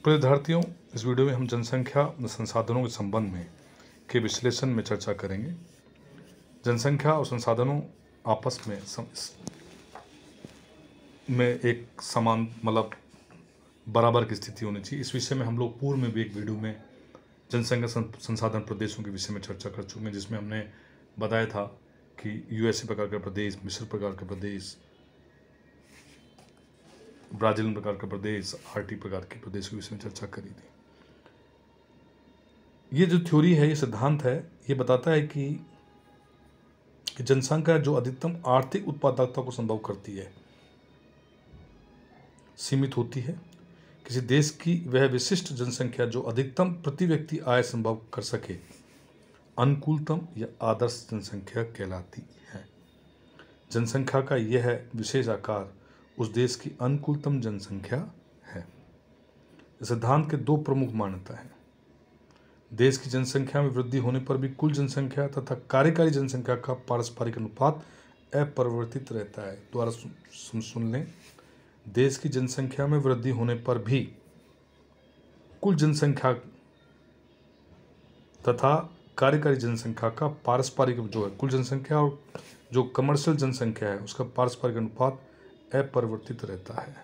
प्रिय विद्यार्थियों, इस वीडियो में हम जनसंख्या संसाधनों के संबंध में के विश्लेषण में चर्चा करेंगे। जनसंख्या और संसाधनों आपस में एक समान बराबर की स्थिति होनी चाहिए। इस विषय में हम लोग पूर्व में भी एक वीडियो में जनसंख्या संसाधन प्रदेशों के विषय में चर्चा कर चुके हैं, जिसमें हमने बताया था कि यूएसए प्रकार का प्रदेश, मिस्र प्रकार का प्रदेश, ब्राजील प्रकार का प्रदेश, आरटी प्रकार के प्रदेश के विषय में चर्चा करी थी। ये जो थ्योरी है, ये सिद्धांत है, ये बताता है कि जनसंख्या जो अधिकतम आर्थिक उत्पादकता को संभव करती है, सीमित होती है। किसी देश की वह विशिष्ट जनसंख्या जो अधिकतम प्रति व्यक्ति आय संभव कर सके अनुकूलतम या आदर्श जनसंख्या कहलाती है। जनसंख्या का यह विशेष आकार उस देश की अनुकूलतम जनसंख्या है। इस सिद्धांत के दो प्रमुख मान्यता हैं। देश की जनसंख्या में वृद्धि होने पर भी कुल जनसंख्या तथा कार्यकारी जनसंख्या का पारस्परिक अनुपात अपरिवर्तित रहता है। दोबारा सुन लें, देश की जनसंख्या में वृद्धि होने पर भी कुल जनसंख्या तथा कार्यकारी जनसंख्या का पारस्परिक जो है, कुल जनसंख्या और जो कमर्शियल जनसंख्या है, उसका पारस्परिक अनुपात अपरिवर्तित रहता है,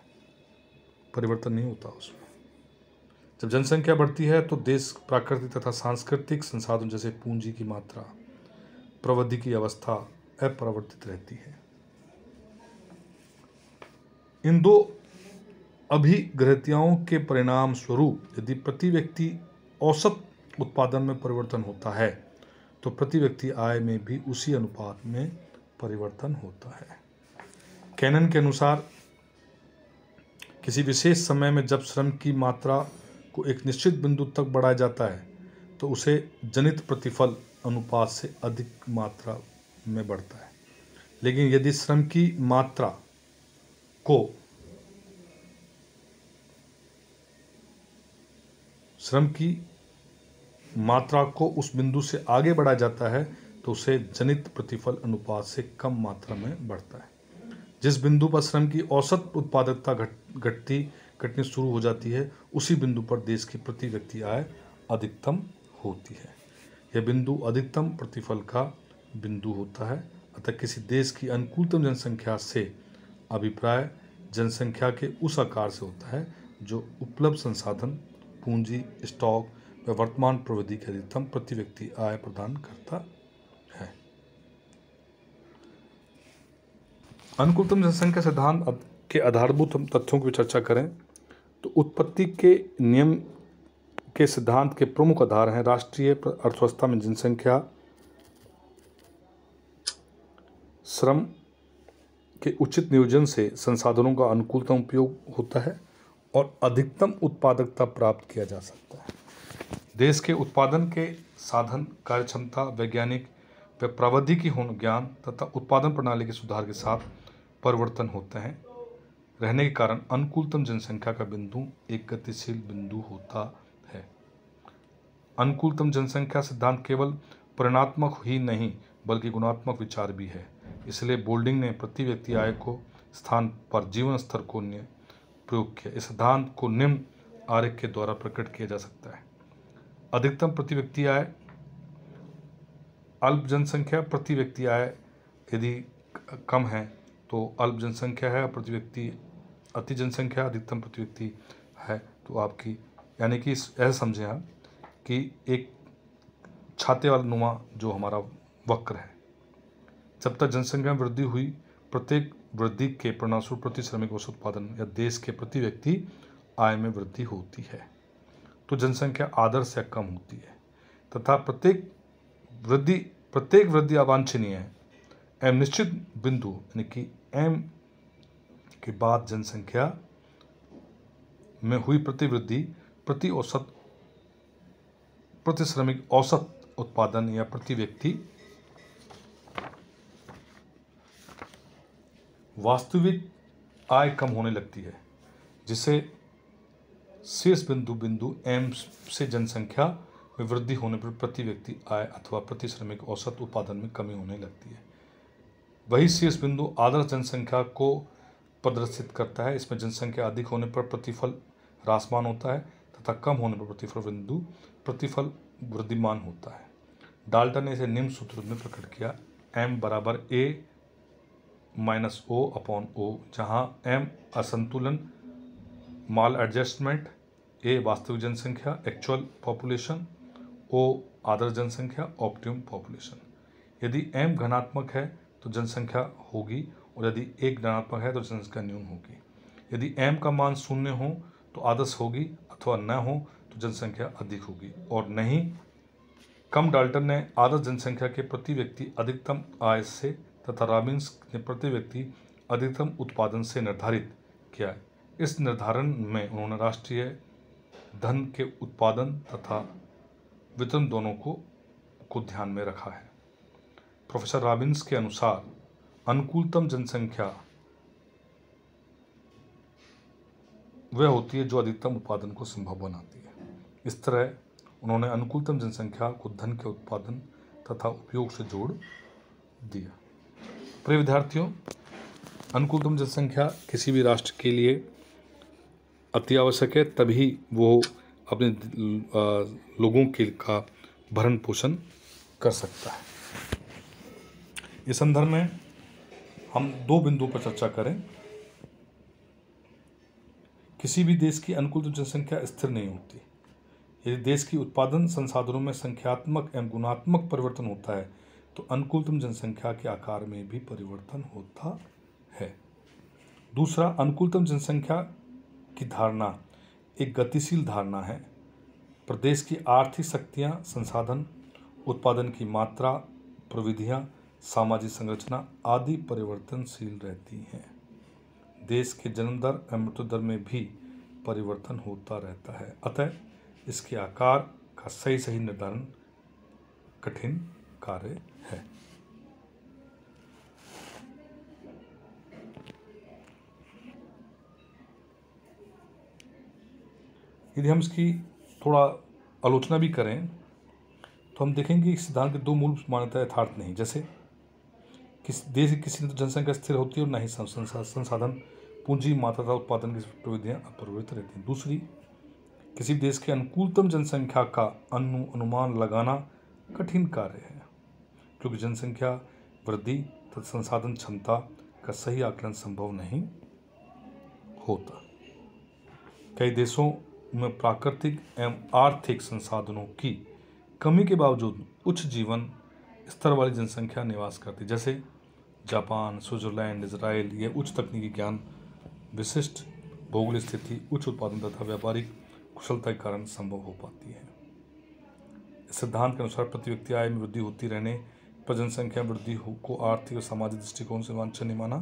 परिवर्तन नहीं होता उसमें। जब जनसंख्या बढ़ती है तो देश प्राकृतिक तथा सांस्कृतिक संसाधन जैसे पूंजी की मात्रा, प्रवृद्धि की अवस्था अपरिवर्तित रहती है। इन दो अभिग्रहतियों के परिणाम स्वरूप यदि प्रति व्यक्ति औसत उत्पादन में परिवर्तन होता है तो प्रति व्यक्ति आय में भी उसी अनुपात में परिवर्तन होता है। कैनन के अनुसार किसी विशेष समय में जब श्रम की मात्रा को एक निश्चित बिंदु तक बढ़ाया जाता है तो उसे जनित प्रतिफल अनुपात से अधिक मात्रा में बढ़ता है। लेकिन यदि श्रम की मात्रा को उस बिंदु से आगे बढ़ाया जाता है तो उसे जनित प्रतिफल अनुपात से कम मात्रा में बढ़ता है। जिस बिंदु पर श्रम की औसत उत्पादकता घटनी शुरू हो जाती है, उसी बिंदु पर देश की प्रति व्यक्ति आय अधिकतम होती है। यह बिंदु अधिकतम प्रतिफल का बिंदु होता है। अतः किसी देश की अनुकूलतम जनसंख्या से अभिप्राय जनसंख्या के उस आकार से होता है जो उपलब्ध संसाधन, पूंजी, स्टॉक व वर्तमान प्रवृत्ति की अधिकतम प्रति व्यक्ति आय प्रदान करता है। अनुकूलतम जनसंख्या सिद्धांत के आधारभूत हम तथ्यों की चर्चा करें तो उत्पत्ति के नियम के सिद्धांत के प्रमुख आधार हैं राष्ट्रीय अर्थव्यवस्था में जनसंख्या, श्रम के उचित नियोजन से संसाधनों का अनुकूलतम उपयोग होता है और अधिकतम उत्पादकता प्राप्त किया जा सकता है। देश के उत्पादन के साधन, कार्यक्षमता, वैज्ञानिक व प्रौद्योगिकी होने, ज्ञान तथा उत्पादन प्रणाली के सुधार के साथ परिवर्तन होते हैं रहने के कारण अनुकूलतम जनसंख्या का बिंदु एक गतिशील बिंदु होता है। अनुकूलतम जनसंख्या सिद्धांत केवल परिमाणात्मक ही नहीं बल्कि गुणात्मक विचार भी है। इसलिए बोल्डिंग ने प्रति व्यक्ति आय को स्थान पर जीवन स्तर को प्रयोग किया। इस सिद्धांत को निम्न आरेख के द्वारा प्रकट किया जा सकता है। अधिकतम प्रति व्यक्ति आय, अल्प जनसंख्या प्रति व्यक्ति आय यदि कम है तो अल्प जनसंख्या है, प्रति व्यक्ति अति जनसंख्या अधिकतम प्रति व्यक्ति है तो आपकी, यानी कि ऐसा समझें आप कि एक छाते वाला नुमा जो हमारा वक्र है, जब तक जनसंख्या में वृद्धि हुई, प्रत्येक वृद्धि के परिणामस्वरूप प्रति श्रमिक औसत उत्पादन या देश के प्रति व्यक्ति आय में वृद्धि होती है तो जनसंख्या आदर्श या कम होती है तथा प्रत्येक वृद्धि अवांछनीय है। एम निश्चित बिंदु यानी कि एम के बाद जनसंख्या में हुई प्रतिवृद्धि प्रति श्रमिक औसत उत्पादन या प्रति व्यक्ति वास्तविक आय कम होने लगती है, जिसे शीर्ष बिंदु एम से जनसंख्या में वृद्धि होने पर प्रति व्यक्ति आय अथवा प्रति श्रमिक औसत उत्पादन में कमी होने लगती है। वही शीर्ष बिंदु आदर्श जनसंख्या को प्रदर्शित करता है। इसमें जनसंख्या अधिक होने पर प्रतिफल ह्रासमान होता है तथा कम होने पर प्रतिफल वृद्धिमान होता है। डाल्टन ने इसे निम्न सूत्र में प्रकट किया, m बराबर a minus O upon O, जहाँ m असंतुलन माल एडजस्टमेंट, a वास्तविक जनसंख्या एक्चुअल पॉपुलेशन, o आदर्श जनसंख्या ऑप्टिमम पॉपुलेशन। यदि m घनात्मक है तो जनसंख्या होगी और यदि a ऋणात्मक है तो जनसंख्या न्यून होगी। यदि m का मान 0 हो तो आदर्श होगी अथवा न हो तो जनसंख्या अधिक होगी और नहीं कम। डाल्टन ने आदर्श जनसंख्या के प्रति व्यक्ति अधिकतम आय से तथा रॉबिन्स ने प्रति व्यक्ति अधिकतम उत्पादन से निर्धारित किया। इस निर्धारण में उन्होंने राष्ट्रीय धन के उत्पादन तथा वितरण दोनों को ध्यान में रखा है। प्रोफेसर रॉबिन्स के अनुसार अनुकूलतम जनसंख्या वह होती है जो अधिकतम उत्पादन को संभव बनाती है। इस तरह उन्होंने अनुकूलतम जनसंख्या को धन के उत्पादन तथा उपयोग से जोड़ दिया। प्रिय विद्यार्थियों, अनुकूलतम जनसंख्या किसी भी राष्ट्र के लिए अति आवश्यक है, तभी वो अपने लोगों का भरण पोषण कर सकता है। इस संदर्भ में हम 2 बिंदुओं पर चर्चा करें। किसी भी देश की अनुकूलतम जनसंख्या स्थिर नहीं होती। यदि देश की उत्पादन संसाधनों में संख्यात्मक एवं गुणात्मक परिवर्तन होता है तो अनुकूलतम जनसंख्या के आकार में भी परिवर्तन होता है। दूसरा, अनुकूलतम जनसंख्या की धारणा एक गतिशील धारणा है। प्रदेश की आर्थिक शक्तियां, संसाधन, उत्पादन की मात्रा, प्रविधियां, सामाजिक संरचना आदि परिवर्तनशील रहती हैं। देश के जन्म दर एवं मृत्यु दर में भी परिवर्तन होता रहता है, अतः इसके आकार का सही निर्धारण कठिन कार्य है। यदि हम इसकी थोड़ा आलोचना भी करें तो हम देखेंगे कि इस सिद्धांत की 2 मूल मान्यताएं यथार्थ नहीं। जैसे देश की किसी तो जनसंख्या स्थिर होती है और न ही संसाधन, पूंजी, मात्रा तथा उत्पादन की प्रविधियां अपरिवर्तित रहती हैं। दूसरी, किसी देश के अनुकूलतम जनसंख्या का अनुमान लगाना कठिन कार्य है, क्योंकि जनसंख्या वृद्धि तथा संसाधन क्षमता का सही आकलन संभव नहीं होता। कई देशों में प्राकृतिक एवं आर्थिक संसाधनों की कमी के बावजूद उच्च जीवन स्तर वाली जनसंख्या निवास करती, जैसे जापान, स्विट्जरलैंड, इजराइल। ये उच्च तकनीकी ज्ञान, विशिष्ट भौगोलिक स्थिति, उच्च उत्पादन तथा व्यापारिक कुशलता के कारण संभव हो पाती है। इस सिद्धांत के अनुसार प्रति व्यक्ति आय में वृद्धि होती रहने पर जनसंख्या वृद्धि को आर्थिक और सामाजिक दृष्टिकोण से वांछनीय नहीं माना,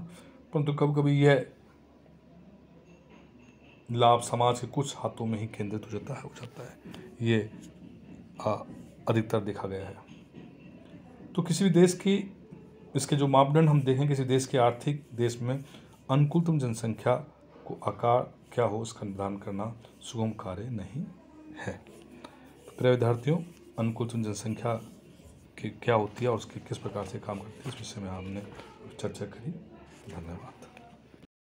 परंतु कभी कभी यह लाभ समाज के कुछ हाथों में ही केंद्रित हो जाता है। ये अधिकतर देखा गया है। तो किसी भी देश की इसके जो मापदंड हम देखें, किसी देश के आर्थिक देश में अनुकूलतम जनसंख्या को आकार क्या हो इसका निर्धारण करना सुगम कार्य नहीं है। तो प्रिय विद्यार्थियों, अनुकूलतम जनसंख्या की क्या होती है और उसके किस प्रकार से काम करती है, इस विषय में हमने चर्चा करी। धन्यवाद।